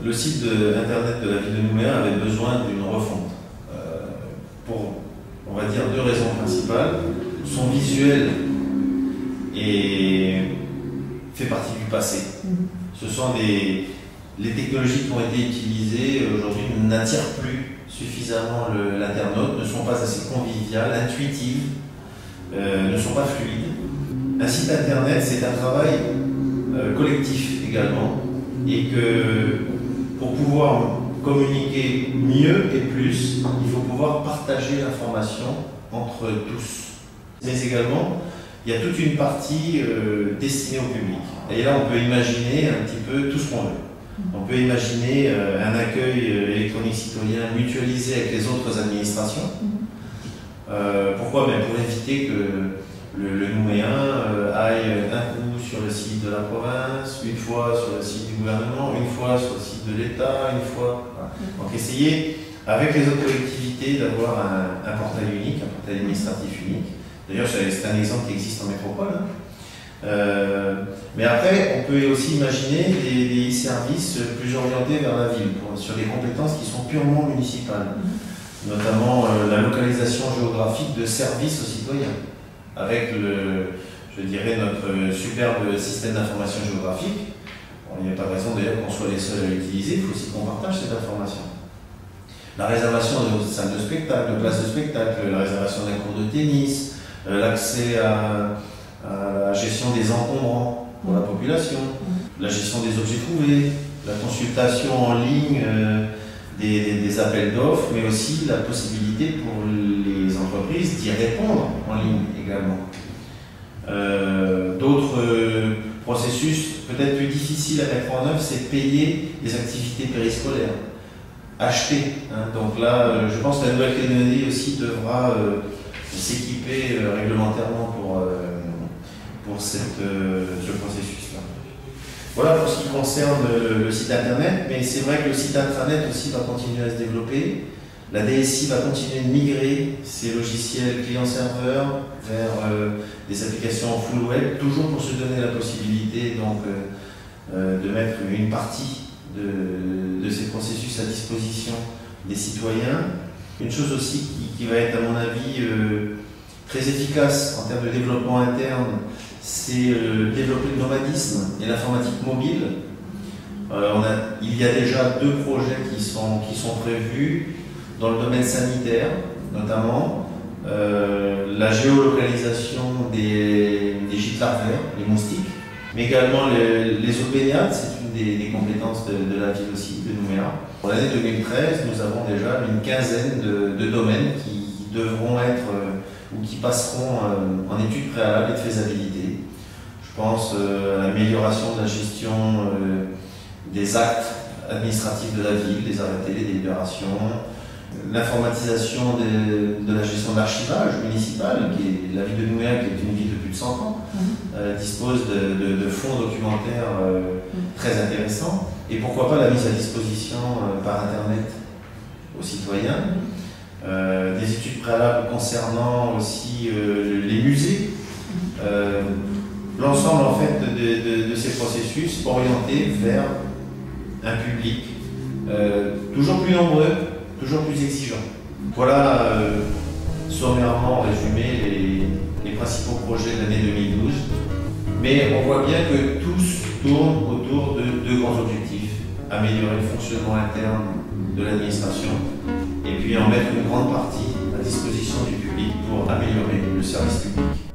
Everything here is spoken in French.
le site internet de la ville de Nouméa avait besoin d'une refonte. Pour, on va dire, deux raisons principales. Son visuel fait partie du passé. Ce sont les technologies qui ont été utilisées aujourd'hui n'attirent plus suffisamment l'internaute, ne sont pas assez conviviales, intuitives, ne sont pas fluides. Un site internet, c'est un travail collectif également, et que pour pouvoir communiquer mieux et plus, il faut pouvoir partager l'information entre tous. Mais également, il y a toute une partie destinée au public. Et là, on peut imaginer un petit peu tout ce qu'on veut. On peut imaginer un accueil électronique citoyen mutualisé avec les autres administrations. Pourquoi? Pour éviter que le Nouméen aille un coup sur le site de la province, une fois sur le site du gouvernement, une fois sur le site de l'État, une fois... Voilà. Donc essayer, avec les autres collectivités, d'avoir un portail unique, un portail administratif unique. D'ailleurs, c'est un exemple qui existe en métropole. Mais après, on peut aussi imaginer des services plus orientés vers la ville, sur des compétences qui sont purement municipales, notamment la localisation géographique de services aux citoyens, avec je dirais, notre superbe système d'information géographique. Bon, il n'y a pas de raison d'ailleurs qu'on soit les seuls à l'utiliser, il faut aussi qu'on partage cette information. La réservation de salles de spectacle, de places de spectacle, la réservation d'un cours de tennis, l'accès à la gestion des encombrants pour la population, la gestion des objets trouvés, la consultation en ligne des appels d'offres, mais aussi la possibilité pour les entreprises d'y répondre en ligne également. D'autres processus peut-être plus difficiles à mettre en œuvre, c'est payer les activités périscolaires, acheter. Donc là, je pense que la Nouvelle-Calédonie aussi devra s'équiper réglementairement pour ce processus-là. Voilà pour ce qui concerne le site internet, mais c'est vrai que le site intranet aussi va continuer à se développer. La DSI va continuer de migrer ses logiciels client-serveur vers des applications full web, toujours pour se donner la possibilité donc, de mettre une partie de ces processus à disposition des citoyens. Une chose aussi qui va être, à mon avis, très efficace en termes de développement interne, c'est développer le nomadisme et l'informatique mobile. Il y a déjà deux projets qui sont prévus dans le domaine sanitaire, notamment la géolocalisation des gîtes larvaires, les moustiques, mais également les eaux de baignade, c'est une des compétences de la ville aussi, de Nouméa. Pour l'année 2013, nous avons déjà une quinzaine de domaines qui devront être ou qui passeront en études préalables et de faisabilité. Je pense à l'amélioration de la gestion des actes administratifs de la ville, des arrêtés, des délibérations, l'informatisation de la gestion de l'archivage municipal, la ville de Nouméa, qui est une ville de plus de 100 ans, dispose de fonds documentaires très intéressants, et pourquoi pas la mise à disposition par Internet aux citoyens, des études préalables concernant aussi les musées, l'ensemble en fait de ces processus orientés vers un public toujours plus nombreux, toujours plus exigeant. Voilà sommairement résumé les principaux projets de l'année 2012, mais on voit bien que tous tournent autour de deux grands objectifs: améliorer le fonctionnement interne de l'administration et puis en mettre une grande partie à disposition du public pour améliorer le service public.